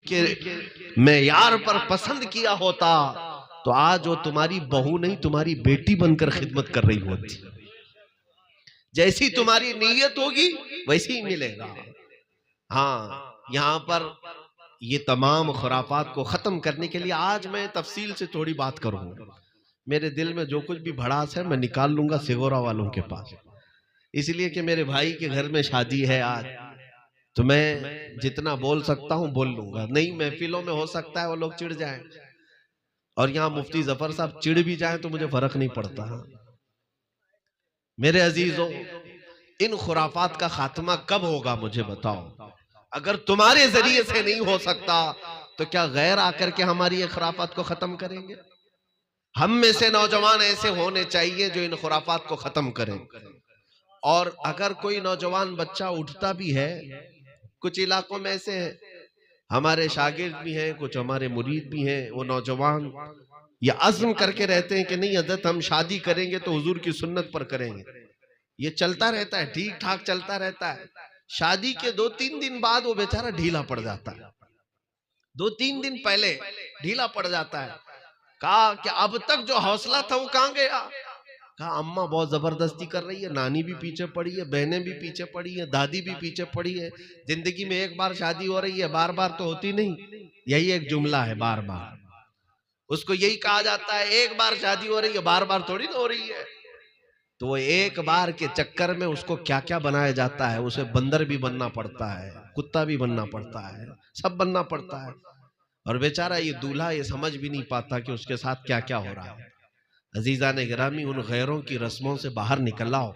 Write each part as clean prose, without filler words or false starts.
के मेयार पर पसंद किया होता तो आज वो तुम्हारी बहू नहीं तुम्हारी बेटी बनकर खिदमत कर रही होती। जैसी तुम्हारी नीयत होगी वैसे ही मिलेगा। हाँ, यहाँ पर ये तमाम खुराफात को खत्म करने के लिए आज मैं तफसील से थोड़ी बात करूंगा। मेरे दिल में जो कुछ भी भड़ास है मैं निकाल लूंगा सिगोरा वालों के पास, इसलिए कि मेरे भाई के घर में शादी है आज, तो मैं जितना बोल सकता हूं बोल लूंगा। नई महफिलों में हो सकता है वो लोग चिढ़ जाएं, और यहाँ मुफ्ती जफर साहब चिढ़ भी जाएं तो मुझे फर्क नहीं पड़ता। मेरे अजीजों, इन खुराफात का खात्मा कब होगा मुझे बताओ। अगर तुम्हारे जरिए से नहीं हो सकता तो क्या गैर आकर के हमारी ये खुराफात को खत्म करेंगे? हम में से नौजवान ऐसे होने चाहिए जो इन खुराफात को खत्म करें। और अगर कोई नौजवान बच्चा उठता भी है, कुछ इलाकों में ऐसे हैं, हमारे शागिर्द भी हैं, कुछ हमारे मुरीद भी हैं, वो नौजवान ये अज़्म करके रहते हैं कि नहीं हज़रत हम शादी करेंगे तो हुजूर की सुन्नत पर करेंगे। ये चलता रहता है, ठीक ठाक चलता रहता है। शादी के 2-3 दिन बाद वो बेचारा ढीला पड़ जाता है, 2-3 दिन पहले ढीला पड़ जाता है। कहा कि अब तक जो हौसला था वो कहां गया? कहा अम्मा बहुत जबरदस्ती कर रही है, नानी भी पीछे पड़ी है, बहनें भी पीछे पड़ी है, दादी भी पीछे पड़ी है। जिंदगी में एक बार शादी हो रही है, बार बार तो होती नहीं, यही एक जुमला है, बार बार। उसको यही कहा जाता है, एक बार शादी हो रही है, बार बार थोड़ी ना हो रही है। तो वो एक बार के चक्कर में उसको क्या क्या बनाया जाता है। उसे बंदर भी बनना पड़ता है, कुत्ता भी बनना पड़ता है, सब बनना पड़ता है। और बेचारा ये दूल्हा ये समझ भी नहीं पाता कि उसके साथ क्या क्या हो रहा है। अजीजान गिरामी, उन गैरों की रस्मों से बाहर निकल आओ।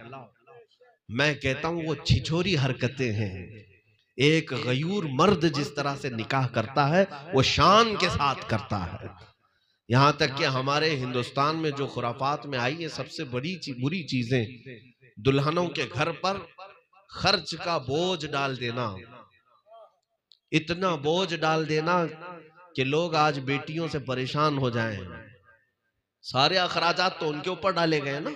मैं कहता हूं वो छिछोरी हरकतें हैं। एक गयूर मर्द जिस तरह से निकाह करता है वो शान के साथ करता है। यहाँ तक कि हमारे हिंदुस्तान में जो खुराफात में आई है, सबसे बुरी चीजें दुल्हनों के घर पर खर्च का बोझ डाल देना। इतना बोझ डाल देना कि लोग आज बेटियों से परेशान हो जाएं। सारे अखराजात तो उनके ऊपर डाले गए ना।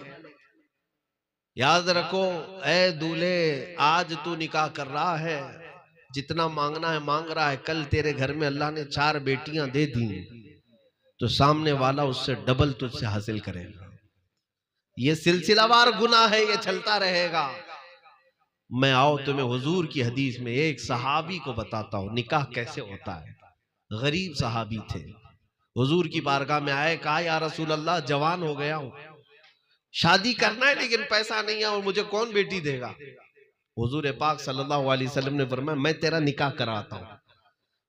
याद रखो, ए दूल्हे, आज तू निकाह कर रहा है, जितना मांगना है मांग रहा है। कल तेरे घर में अल्लाह ने 4 बेटियां दे दी तो सामने वाला उससे डबल तुझसे हासिल करेगा। ये सिलसिलावार गुनाह है, ये चलता रहेगा। मैं आओ तुम्हें हुजूर की हदीस में एक सहाबी को बताता हूं निकाह कैसे होता है। गरीब सहाबी थे, हुजूर की बारगाह में आए, कहा या रसूल अल्लाह, जवान हो गया हूं, शादी करना है लेकिन पैसा नहीं है और मुझे कौन बेटी देगा? हुजूर पाक सल्लल्लाहु अलैहि वसल्लम ने फरमाया, मैं तेरा निकाह कराता हूं,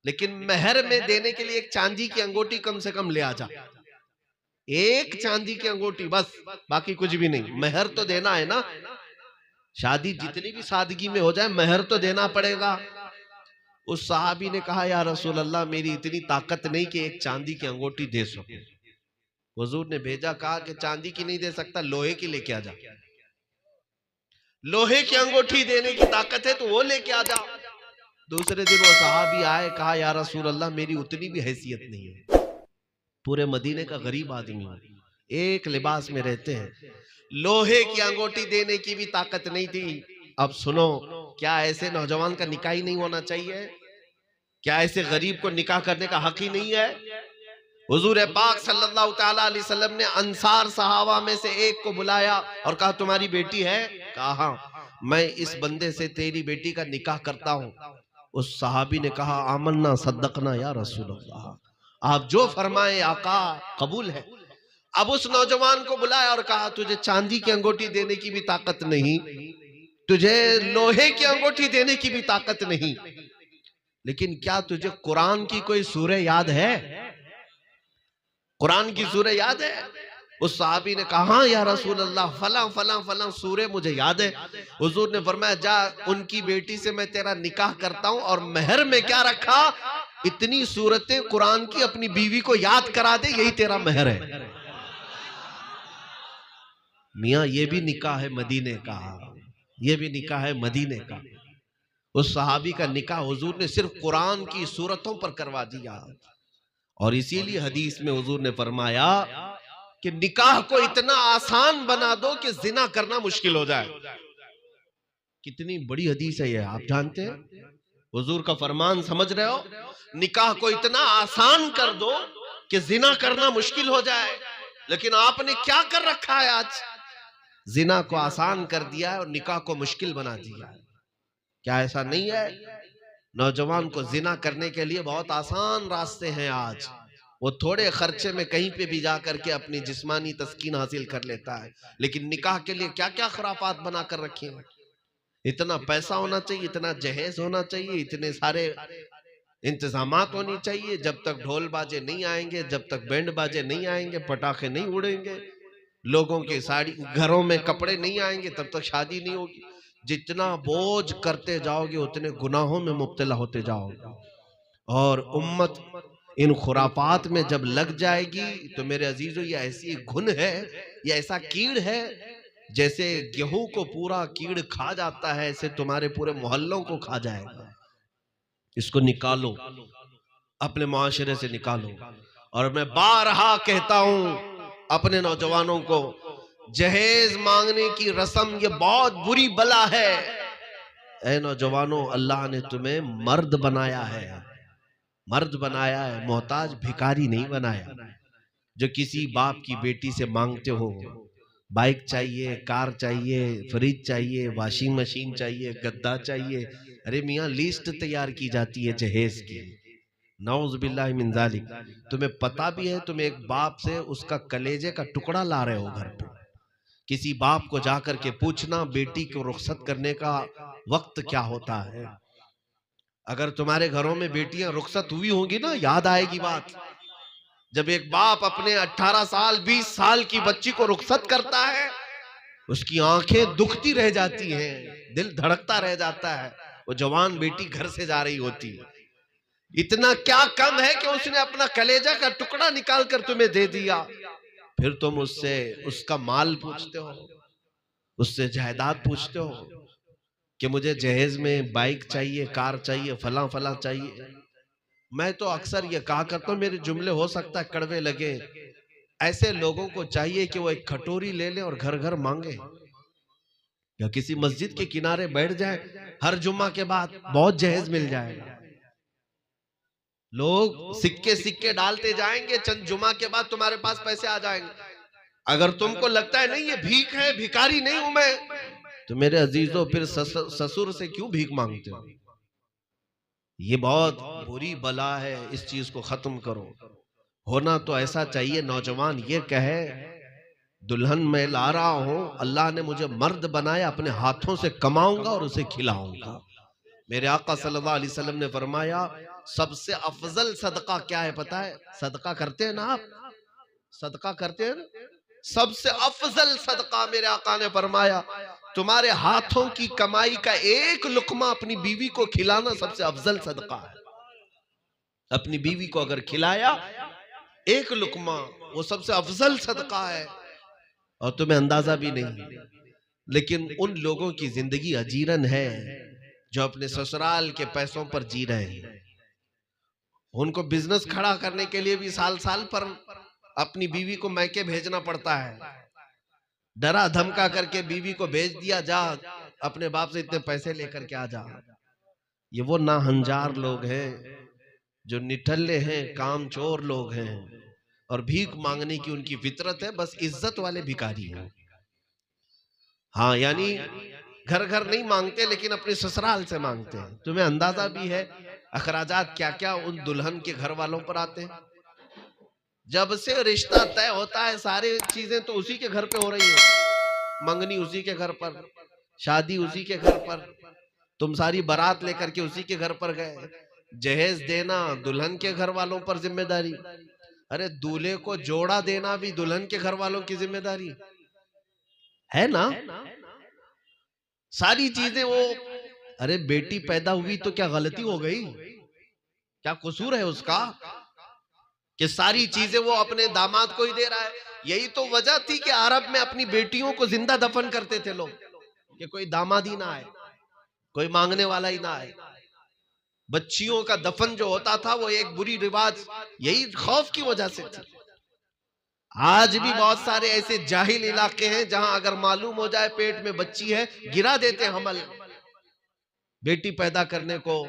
लेकिन मेहर में देने के लिए एक चांदी की अंगूठी कम से कम ले आ जा। एक चांदी की अंगूठी बस, बाकी कुछ भी नहीं। मेहर तो देना है ना, शादी जितनी भी सादगी में हो जाए मेहर तो देना पड़ेगा। उस सहाबी ने कहा, या रसूल अल्लाह, मेरी इतनी ताकत नहीं कि एक चांदी की अंगूठी दे सकूं। हुजूर ने भेजा, कहा कि चांदी की नहीं दे सकता, लोहे की लेके आ जा। लोहे की अंगूठी देने की ताकत है तो वो लेके आ जा। दूसरे दिन वो सहाबी आए, कहा या रसूल अल्लाह, मेरी उतनी भी हैसियत नहीं है, पूरे मदीने का गरीब आदमी हूं, एक लिबास में रहते हैं, लोहे की अंगूठी देने की भी ताकत नहीं थी। अब सुनो, क्या ऐसे नौजवान का निकाह ही नहीं होना चाहिए? क्या ऐसे गरीब को निकाह करने का हक ही नहीं है? हुजूर पाक सल्लल्लाहु ताला अलैहि वसल्लम ने अंसार सहाबा में से एक को बुलाया और कहा, तुम्हारी बेटी है? कहा हाँ, मैं इस बंदे से तेरी बेटी का निकाह करता हूं। उस सहाबी ने कहा, आमन्ना सद्दकना या रसूल अल्लाह, आप जो फरमाए आका, कबूल है। अब उस नौजवान को बुलाया और कहा, तुझे चांदी की अंगूठी देने की भी ताकत नहीं, तुझे लोहे की अंगूठी देने की भी ताकत नहीं, लेकिन क्या तुझे कुरान की कोई सूरह याद है? कुरान की सूरह याद है? उस सहाबी ने कहा, हाँ या रसूल अल्लाह, फला फला फला सूरह मुझे याद है। हुजूर ने फरमाया, जा उनकी बेटी से मैं तेरा निकाह करता हूं, और मेहर में क्या रखा? इतनी सूरतें कुरान की अपनी बीवी को याद करा दे, यही तेरा मेहर है। मियां, ये भी निकाह है मदीने का, ये भी निकाह है मदीने का। उस सहाबी का निकाह हुजूर ने सिर्फ कुरान की सूरतों पर करवा दिया। और इसीलिए हदीस में हुजूर ने फरमाया कि निकाह को इतना आसान बना दो कि जिना करना मुश्किल हो जाए। कितनी बड़ी हदीस है ये, आप जानते हैं? हुजूर का फरमान समझ रहे हो? निकाह को इतना आसान कर दो कि जिना करना मुश्किल हो जाए। लेकिन आपने क्या कर रखा है, आज जिना को आसान कर दिया है और निकाह को मुश्किल बना दिया है। क्या ऐसा नहीं है? नौजवान को जिना करने के लिए बहुत आसान रास्ते हैं आज। वो थोड़े खर्चे में कहीं पे भी जा करके अपनी जिस्मानी तस्कीन हासिल कर लेता है। लेकिन निकाह के लिए क्या क्या खुराफात बना कर रखे हैं। इतना पैसा होना चाहिए, इतना जहेज होना चाहिए, इतने सारे इंतजामात होनी चाहिए। जब तक ढोल बाजे नहीं आएंगे, जब तक बैंड बाजे नहीं आएंगे, पटाखे नहीं उड़ेंगे, लोगों के साड़ी घरों में कपड़े नहीं आएंगे, तब तक शादी नहीं होगी। जितना बोझ करते जाओगे उतने गुनाहों में मुब्तला होते जाओगे। और उम्मत इन खुराफात में जब लग जाएगी तो मेरे अजीजों, ये ऐसी घुन है, ये ऐसा कीड़ है, जैसे गेहूं को पूरा कीड़ खा जाता है, ऐसे तुम्हारे पूरे मोहल्लों को खा जाएगा। इसको निकालो, अपने मुआशरे से निकालो। और मैं बारहा कहता हूं अपने नौजवानों को, जहेज मांगने की रस्म ये बहुत बुरी बला है। ऐ नौजवानों, अल्लाह ने तुम्हें मर्द बनाया है, मर्द बनाया है, मोहताज भिखारी नहीं बनाया। जो किसी बाप की बेटी से मांगते हो, बाइक चाहिए, कार चाहिए, फ्रिज चाहिए, वॉशिंग मशीन चाहिए, गद्दा चाहिए, अरे मियाँ लिस्ट तैयार की जाती है जहेज की। नौज़ बिल्लाहि मिन ज़ालिक। तुम्हें पता भी है, तुम एक बाप से उसका कलेजे का टुकड़ा ला रहे हो घर पे। किसी बाप को जाकर के पूछना बेटी को रुखसत करने का वक्त क्या होता है। अगर तुम्हारे घरों में बेटियां रुखसत हुई होंगी ना, याद आएगी बात। जब एक बाप अपने 18 साल 20 साल की बच्ची को रुखसत करता है, उसकी आंखें दुखती रह जाती हैं, दिल धड़कता रह जाता है। वो जवान बेटी घर से जा रही होती है। इतना क्या कम है कि उसने अपना कलेजा का टुकड़ा निकाल कर तुम्हें दे दिया। फिर तुम उससे उसका माल पूछते हो, उससे जायदाद पूछते हो कि मुझे जहेज में बाइक चाहिए, कार चाहिए, फला फला चाहिए। मैं तो अक्सर ये कहा करता हूं, मेरे जुमले हो सकता है कड़वे लगे, ऐसे लोगों को चाहिए कि वो एक कटोरी ले ले और घर घर मांगे, या किसी मस्जिद के किनारे बैठ जाए, हर जुम्मा के बाद बहुत जहेज मिल जाएगा। लोग सिक्के सिक्के डालते जाएंगे, चंद जुमा के बाद तुम्हारे पास पैसे आ जाएंगे। अगर तुमको लगता है नहीं ये भीख है, भिखारी नहीं हूं मैं, तो मेरे अजीजों फिर ससुर से क्यों भीख मांगते हो? ये बहुत बुरी बला है, इस चीज को खत्म करो। होना तो ऐसा चाहिए नौजवान ये कहे, दुल्हन मैं ला रहा हूं, अल्लाह ने मुझे मर्द बनाया, अपने हाथों से कमाऊंगा और उसे खिलाऊंगा। मेरे आका सल्लल्लाहु अलैहि वसल्लम ने फरमाया, सबसे अफजल सदका क्या है पता है? सदका करते हैं ना आप, सदका करते हैं ना? सबसे अफजल सदका मेरे आका ने फरमाया, तुम्हारे हाथों की कमाई का एक लुकमा अपनी बीवी को खिलाना सबसे अफजल सदका है। अपनी बीवी को अगर खिलाया एक लुकमा, वो सबसे अफजल सदका है। और तुम्हें अंदाजा भी नहीं। लेकिन उन लोगों की जिंदगी अजीरन है जो अपने ससुराल के पैसों पर जी रहे हैं। उनको बिजनेस खड़ा करने के लिए भी साल साल पर अपनी बीवी को मैके भेजना पड़ता है। डरा धमका करके बीवी को भेज दिया, जा अपने बाप से इतने पैसे लेकर के आ जा। ये वो नाहंजार लोग हैं जो निठल्ले हैं, कामचोर लोग हैं, और भीख मांगने की उनकी फितरत है। बस इज्जत वाले भिखारी हैं। हाँ, यानी घर घर नहीं मांगते, लेकिन अपने ससुराल से मांगते हैं। तुम्हें अंदाजा भी है अखराजात क्या क्या उन दुल्हन के घर वालों पर आते हैं। जब से रिश्ता तय होता है सारी चीजें तो उसी के घर पे हो रही है। मंगनी उसी के घर पर, शादी उसी के घर पर, तुम सारी बारात लेकर के उसी के घर पर गए। जहेज देना दुल्हन के घर वालों पर जिम्मेदारी। अरे दूल्हे को जोड़ा देना भी दुल्हन के घर वालों की जिम्मेदारी है ना। सारी चीजें वो, अरे बेटी पैदा हुई तो क्या गलती हो गई? क्या कसूर है उसका कि सारी चीजें वो अपने दामाद को ही दे रहा है? यही तो वजह थी कि अरब में अपनी बेटियों को जिंदा दफन करते थे लोग, कि कोई दामाद ही ना आए, कोई मांगने वाला ही ना आए। बच्चियों का दफन जो होता था वो एक बुरी रिवाज यही खौफ की वजह से थी। आज भी बहुत सारे ऐसे जाहिल इलाके हैं जहां अगर मालूम हो जाए पेट में बच्ची है, गिरा देते हमल बेटी पैदा करने को।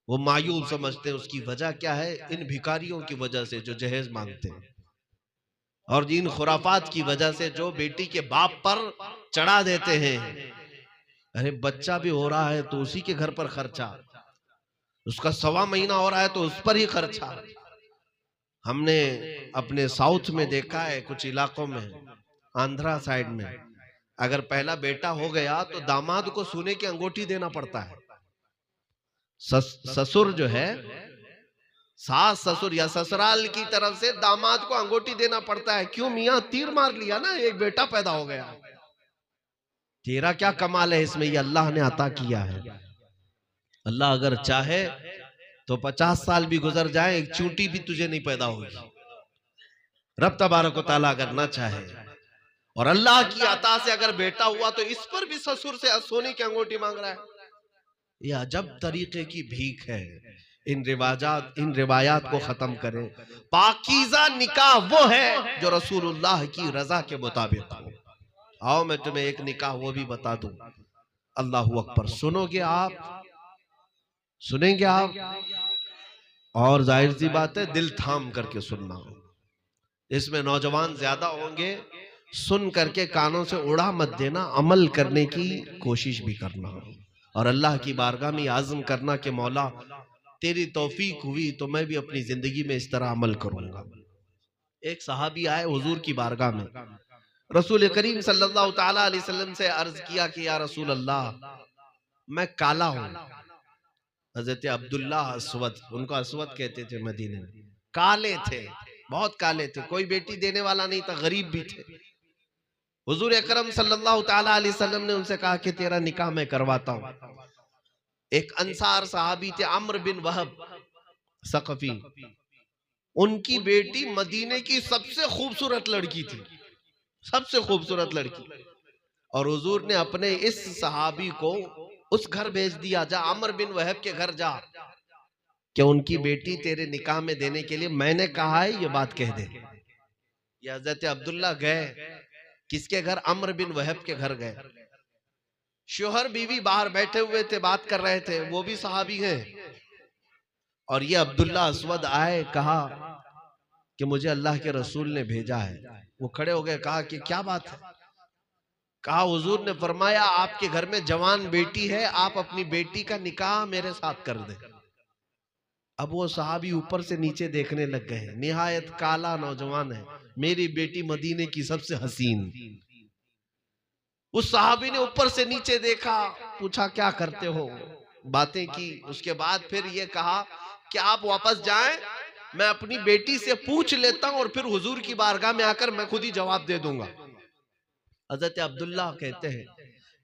वो मायूब समझते हैं। उसकी वजह क्या है? इन भिखारियों की वजह से जो जहेज मांगते हैं, और इन खुराफात की वजह से जो बेटी के बाप पर चढ़ा देते हैं। अरे बच्चा भी हो रहा है तो उसी के घर पर खर्चा, उसका 1.25 महीना हो रहा है तो उस पर ही खर्चा। हमने अपने साउथ में देखा है, कुछ इलाकों में, आंध्रा साइड में, अगर पहला बेटा हो गया तो दामाद को सोने की अंगूठी देना पड़ता है। ससुर जो है, सास ससुर या ससुराल की तरफ से दामाद को अंगूठी देना पड़ता है। क्यों? मियां तीर मार लिया ना, एक बेटा पैदा हो गया, तेरा क्या कमाल है इसमें? ये अल्लाह ने अता किया है। अल्लाह अगर चाहे तो 50 साल भी गुजर जाए, एक चूंटी भी तुझे नहीं पैदा होगी। रब तबारक व तआला अगर ना चाहे, और अल्लाह की अता से अगर बेटा हुआ तो इस पर भी ससुर से सोने की अंगूठी मांग रहा है। यह अजब तरीके की भीख है। इन रिवायात को खत्म करें। पाकीज़ा निकाह वो है जो रसूलुल्लाह की रजा के मुताबिक हो। आओ मैं तुम्हें एक निकाह वो भी बता दूं। अल्लाहू अकबर। सुनोगे आप? सुनेंगे आप? और जाहिर सी बात है दिल थाम करके सुनना। इसमें नौजवान ज्यादा होंगे, सुन करके कानों से उड़ा मत देना, अमल करने की कोशिश भी करना, और अल्लाह की बारगाह में आज़म करना कि मौला तेरी तौफीक हुई तो मैं भी अपनी जिंदगी में इस तरह अमल करूंगा। एक सहाबी आए हुजूर की बारगाह में, रसूल करीम सल्लल्लाहु ताला अलैहि वसल्लम से अर्ज किया कि या रसूल अल्लाह, मैं काला हूं। हजरत अब्दुल्ला अस्वद, उनको अस्वद कहते थे, मदीने में काले थे, बहुत काले थे, कोई बेटी देने वाला नहीं था, गरीब भी थे। हुजूर अकरम सल्लल्लाहु ताला अलैहि वसल्लम ने उनसे कहा कि तेरा निकाह मैं करवाता हूं। एक अंसार सहाबी थे, अम्र बिन वहब सकफी, उनकी बेटी मदीने की सबसे खूबसूरत लड़की थी, सबसे खूबसूरत लड़की, और हुजूर ने अपने इस सहाबी को उस घर भेज दिया, जा अम्र बिन वहब के घर जा, कि उनकी बेटी तेरे निकाह में देने के लिए मैंने कहा है, ये बात कह दे। ये हजरत अब्दुल्ला गए, किसके घर? अम्र बिन वहब के घर गए। शोहर बीवी बाहर बैठे हुए थे, बात कर रहे थे, वो भी सहाबी हैं, और ये अब्दुल्ला अस्वद आए, कहा कि मुझे अल्लाह के रसूल ने भेजा है। वो खड़े हो गए, कहा कि क्या बात है? कहा हुजूर ने फरमाया आपके घर में जवान बेटी है, आप अपनी बेटी का निकाह मेरे साथ कर दे। अब वो सहाबी ऊपर से नीचे देखने लग गए, निहायत काला नौजवान है, मेरी बेटी मदीने की सबसे हसीन। उस सहाबी ने ऊपर से नीचे देखा, पूछा क्या करते हो, बातें की, उसके बाद फिर ये कहा कि आप वापस जाएं, मैं अपनी बेटी से पूछ लेता हूं और फिर हुजूर की बारगाह में आकर मैं खुद ही जवाब दे दूंगा। हजरत अब्दुल्ला कहते हैं,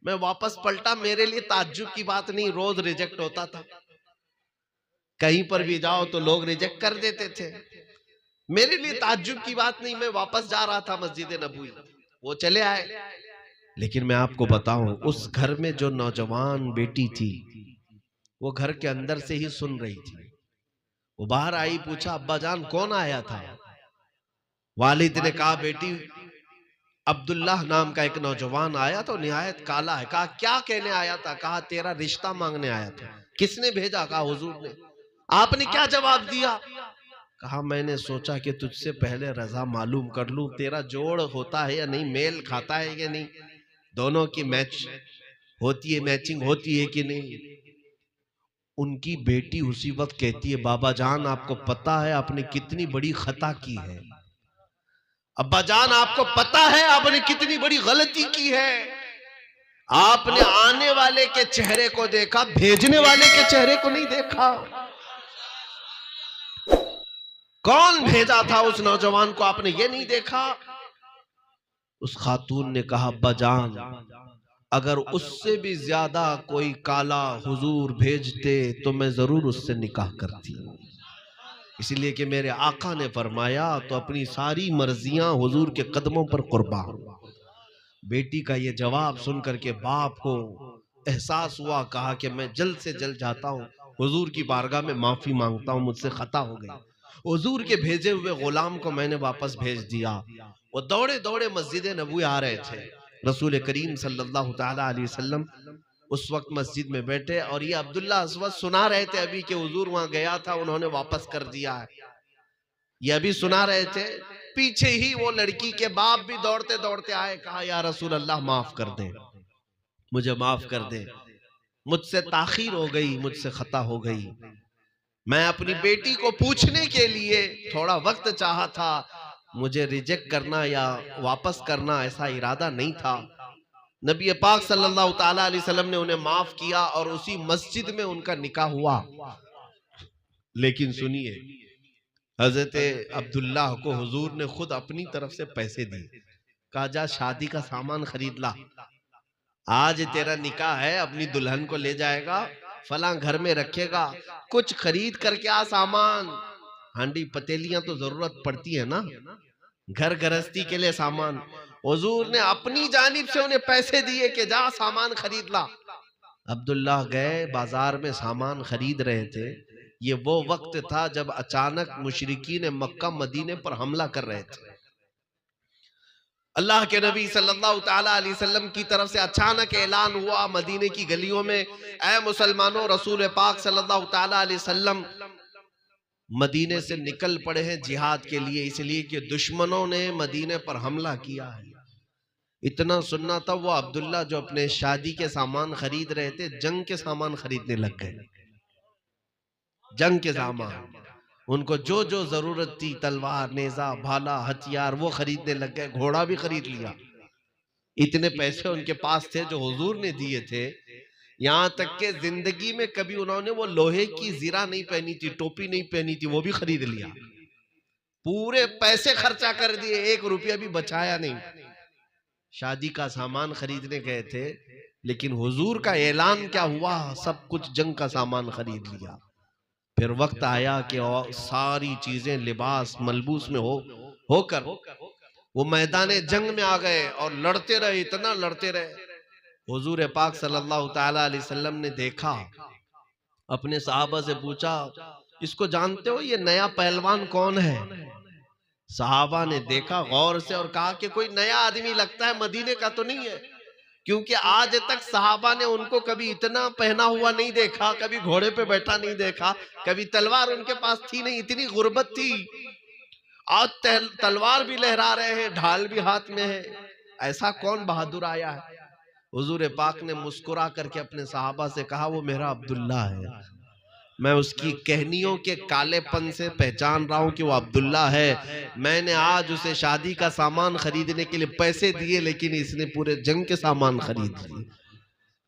मैं वापस पलटा, मेरे लिए ताज्जुब की बात नहीं, रोज रिजेक्ट होता था, कहीं पर भी जाओ तो लोग रिजेक्ट कर देते थे, मेरे लिए ताज्जुब की बात नहीं। मैं वापस जा रहा था मस्जिद नबवी, वो चले आए, लेकिन मैं आपको बताऊं उस घर में जो नौजवान बेटी थी वो घर के अंदर से ही सुन रही थी। वो बाहर आई, पूछा अब्बा जान कौन आया था? वालिद ने कहा बेटी अब्दुल्लाह नाम का एक नौजवान आया तो निहायत काला है। कहा क्या कहने आया था? कहा तेरा रिश्ता मांगने आया था। किसने भेजा? कहा हुजूर ने। आपने क्या जवाब दिया? कहा मैंने सोचा कि तुझसे पहले रजा मालूम कर लूं, तेरा जोड़ होता है या नहीं, मेल खाता है या नहीं, दोनों की मैच होती है, मैचिंग होती है कि नहीं। उनकी बेटी उसी वक्त कहती है बाबा जान आपको पता है आपने कितनी बड़ी खता की है, अब्बा जान आपको पता है आपने कितनी बड़ी गलती की है, आपने आने वाले के चेहरे को देखा, भेजने वाले के चेहरे को नहीं देखा। कौन भेजा था उस नौजवान को, आपने ये नहीं देखा। उस खातून ने कहा अब्बा जान अगर उससे भी ज्यादा कोई काला हुजूर भेजते तो मैं जरूर उससे निकाह करती, इसलिए कि मेरे आका ने फरमाया तो अपनी सारी मर्जियां हुजूर के कदमों पर कुर्बान। बेटी का ये जवाब सुन करके बाप को एहसास हुआ, कहा कि मैं जल्द से जल्द जाता हूँ हुजूर की बारगाह में माफी मांगता हूँ, मुझसे खता हो गई। हुजूर के भेजे हुए गुलाम को मैंने वापस भेज दिया। वो दौड़े दौड़े मस्जिद नबवी आ रहे थे, रसूल करीम सल्लल्लाहु ताला अलैहि वसल्लम उस वक्त मस्जिद में बैठे और ये अब्दुल्ला अस्वद सुना रहे थे अभी कि हुजूर वहां गया था, उन्होंने वापस कर दिया है। ये अभी सुना रहे थे, पीछे ही वो लड़की के बाप भी दौड़ते दौड़ते आए, कहा या रसूल अल्लाह माफ कर दें, मुझे माफ कर दें, मुझसे ताखीर हो गई, मुझसे खता हो गई, मैं अपनी बेटी को पूछने के लिए थोड़ा वक्त चाहा था, मुझे रिजेक्ट करना या वापस करना ऐसा इरादा नहीं था। नबी पाक सल्लल्लाहु ताला अलैहि वसल्लम ने उन्हें माफ किया और उसी मस्जिद में उनका निकाह हुआ। लेकिन सुनिए, हजरत अब्दुल्ला को हुजूर ने खुद अपनी तरफ से पैसे दिए, कहा जा शादी का सामान खरीद ला, आज तेरा निकाह है, अपनी दुल्हन को ले जाएगा, फला घर में रखेगा, कुछ खरीद करके आ सामान, हांडी पतेलियां तो जरूरत पड़ती है ना, घर गृहस्थी के लिए सामान। हुजूर ने अपनी जानिब से उन्हें पैसे दिए कि जा सामान खरीद ला। अब्दुल्ला गए, बाजार में सामान खरीद रहे थे। ये वो वक्त था जब अचानक मुशरिकीन मक्का मदीने पर हमला कर रहे थे। अल्लाह के नबी सल्लल्लाहु ताला अलैहि वसल्लम की तरफ से अचानक ऐलान हुआ मदीने की गलियों में, ऐ मुसलमानों, रसूल पाक सल्लल्लाहु ताला अलैहि वसल्लम मदीने से निकल पड़े हैं जिहाद के लिए, इसलिए कि दुश्मनों ने मदीने पर हमला किया है। इतना सुनना था, वो अब्दुल्ला जो अपने शादी के सामान खरीद रहे थे, जंग के सामान खरीदने लग गए। जंग के सामान, उनको जो जो जरूरत थी, तलवार, नेजा, भाला, हथियार, वो खरीदने लग गए। घोड़ा भी खरीद लिया। इतने पैसे उनके पास थे जो हुजूर ने दिए थे। यहां तक के जिंदगी में कभी उन्होंने वो लोहे की जीरा नहीं पहनी थी, टोपी नहीं पहनी थी, वो भी खरीद लिया। पूरे पैसे खर्चा कर दिए, 1 रुपया भी बचाया नहीं। शादी का सामान खरीदने गए थे, लेकिन हुजूर का ऐलान क्या हुआ, सब कुछ जंग का सामान खरीद लिया। फिर वक्त आया कि सारी चीजें लिबास मलबूस में होकर वो मैदान जंग में आ गए और लड़ते रहे, इतना लड़ते रहे। हुजूर पाक सल्लल्लाहु ताला अलैहि वसल्लम ने देखा, अपने सहाबा से पूछा, इसको जानते हो, ये नया पहलवान कौन है? सहाबा ने देखा गौर से और कहा कि कोई नया आदमी लगता है, मदीने का तो नहीं है, क्योंकि आज तक सहाबा ने उनको कभी इतना पहना हुआ नहीं देखा, कभी घोड़े पे बैठा नहीं देखा, कभी तलवार उनके पास थी नहीं, इतनी गुर्बत थी। आज तलवार भी लहरा रहे हैं, ढाल भी हाथ में है, ऐसा कौन बहादुर आया है? हुजूर पाक ने मुस्कुरा करके अपने सहाबा से कहा, वो मेरा अब्दुल्ला है, मैं उसकी कहनियों के कालेपन से पहचान रहा हूं कि वो अब्दुल्ला है। मैंने आज उसे शादी का सामान खरीदने के लिए पैसे दिए, लेकिन इसने पूरे जंग के सामान खरीद लिए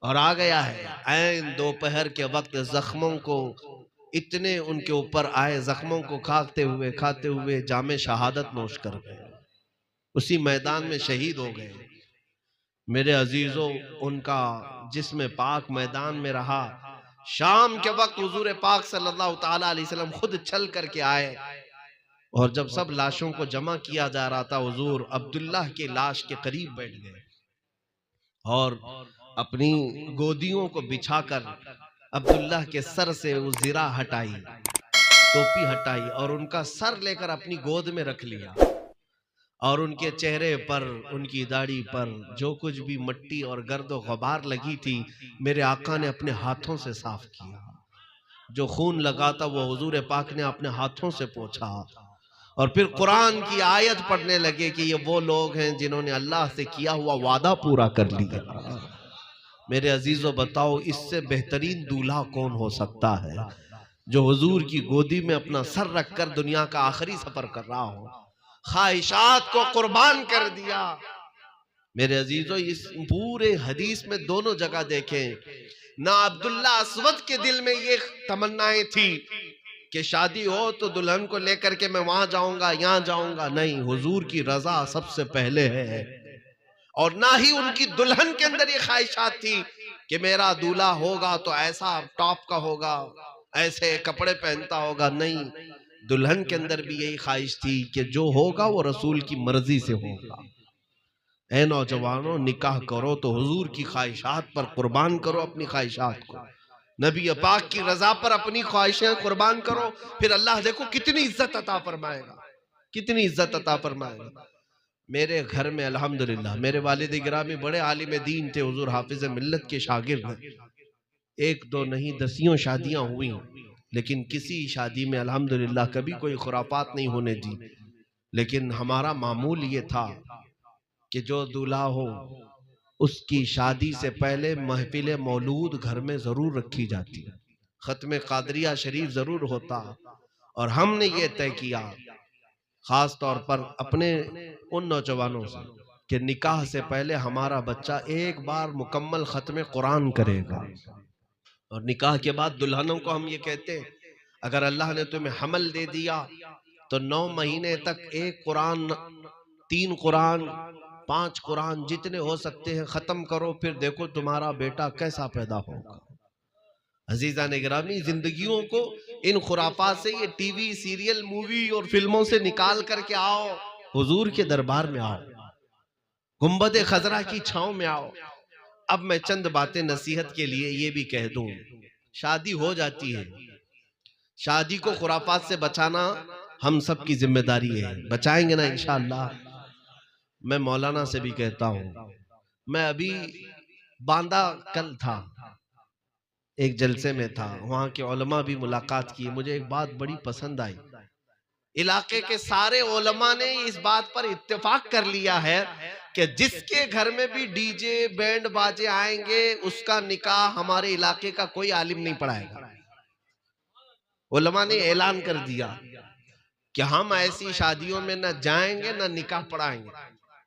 और आ गया है। ऐन दोपहर के वक्त जख्मों को इतने उनके ऊपर आए, जख्मों को खाते हुए जामे शहादत नोश कर गए, उसी मैदान में शहीद हो गए। मेरे अजीजों, उनका जिस्म पाक मैदान में रहा। शाम के वक्त हुजूर पाक सल्लल्लाहु ताला अलैहि वसल्लम खुद चल करके आए और जब सब लाशों को जमा किया जा रहा था, हुजूर अब्दुल्लाह की लाश के करीब बैठ गए और अपनी गोदियों को बिछाकर अब्दुल्लाह के सर से वो जीरा हटाई, टोपी हटाई और उनका सर लेकर अपनी गोद में रख लिया और उनके चेहरे पर, उनकी दाढ़ी पर जो कुछ भी मट्टी और गर्द और गुबार लगी थी, मेरे आका ने अपने हाथों से साफ किया। जो खून लगा था वो हुजूर पाक ने अपने हाथों से पोंछा और फिर कुरान की आयत पढ़ने लगे कि ये वो लोग हैं जिन्होंने अल्लाह से किया हुआ वादा पूरा कर लिया। मेरे अजीजों, बताओ इससे बेहतरीन दूल्हा कौन हो सकता है जो हुजूर की गोदी में अपना सर रखकर दुनिया का आखिरी सफर कर रहा हो, ख्वाहिशात को कुर्बान कर दिया। मेरे अजीजों, इस पूरे हदीस में दोनों जगह देखें, ना अब्दुल्ला अस्वद के दिल में ये तमन्नाएं थी कि शादी हो तो दुल्हन को लेकर के मैं वहां जाऊंगा, यहां जाऊंगा, नहीं, हुजूर की रजा सबसे पहले है। और ना ही उनकी दुल्हन के अंदर ये ख्वाहिशात थी कि मेरा दूल्हा होगा तो ऐसा टॉप का होगा, ऐसे कपड़े पहनता होगा, नहीं, दुल्हन के अंदर भी यही ख्वाहिश थी कि जो होगा वो रसूल की मर्जी से होगा। ऐ नौजवानों, निकाह करो तो हुजूर की ख्वाहिशात पर कुर्बान करो अपनी ख्वाहिशात को, नबी पाक की रजा पर अपनी ख्वाहिशें कुर्बान करो, फिर अल्लाह देखो कितनी इज्जत अता फरमाएगा, कितनी इज्जत अता फरमाएगा। मेरे घर में अल्हम्दुलिल्लाह मेरे वालिद गिरामी बड़े आलिम दीन थे, हुजूर हाफिज मिल्लत के शागिर्द। एक दो नहीं दसियों शादियां हुई, लेकिन किसी शादी में अल्हम्दुलिल्लाह कभी कोई खुराफात नहीं होने दी। लेकिन हमारा मामूल ये था कि जो दूल्हा हो उसकी शादी से पहले महफिल मौलूद घर में जरूर रखी जाती, खत्म कादरिया शरीफ जरूर होता। और हमने ये तय किया खास तौर पर अपने उन नौजवानों से कि निकाह से पहले हमारा बच्चा एक बार मुकम्मल खत्म कुरान करेगा। और निकाह के बाद दुल्हनों को हम ये कहते हैं, अगर अल्लाह ने तुम्हें हमल दे दिया तो 9 महीने तक एक कुरान, 3 कुरान, 5 कुरान जितने हो सकते हैं खत्म करो, फिर देखो तुम्हारा बेटा कैसा पैदा होगा। अजीजा ने गिरामी, जिंदगियों को इन खुराफात से, ये टीवी सीरियल मूवी और फिल्मों से निकाल करके आओ, हुजूर के दरबार में आओ, गुंबद खजरा की छांव में आओ। अब मैं चंद बातें नसीहत के लिए ये भी कह दूं, शादी हो जाती है, शादी को खुराफात से बचाना हम सब की जिम्मेदारी है, बचाएंगे ना इंशाअल्लाह। मैं मौलाना से भी कहता हूं, मैं अभी बांदा कल था, एक जलसे में था, वहां के उलमा भी मुलाकात की। मुझे एक बात बड़ी पसंद आई, इलाके के सारे उलमा ने इस बात पर इत्तेफाक कर लिया है कि जिसके घर में भी डीजे बैंड बाजे आएंगे उसका निकाह हमारे इलाके का कोई आलिम नहीं पढ़ाएगा। उलमा ने ऐलान कर दिया कि हम ऐसी शादियों में न जाएंगे न निकाह पढ़ाएंगे।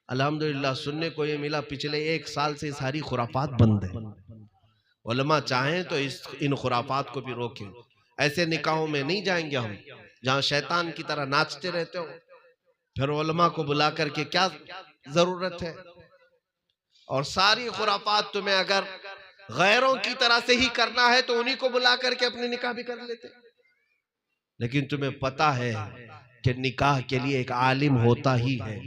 अल्हम्दुलिल्लाह सुनने को ये मिला पिछले 1 साल से सारी खुराफात बंद है। उलमा चाहें तो इन खुराफात को भी रोकें। ऐसे निकाहों में नहीं जाएंगे हम जहां शैतान की तरह नाचते रहते हो, फिर उलमा को बुला करके क्या जरूरत है। और सारी खुराफात तुम्हें अगर गैरों की तरह से ही करना है तो उन्हीं को बुला करके अपने निकाह भी कर लेते। लेकिन तुम्हें पता है कि निकाह के लिए एक आलिम होता ही है,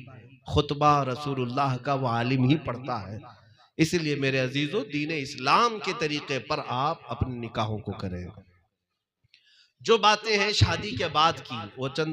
खुतबा रसूलुल्लाह का वो आलिम ही पढ़ता है। इसलिए मेरे अजीजों, दीन इस्लाम के तरीके पर आप अपने निकाहों को करें। जो बातें हैं शादी के बाद की, वो चंद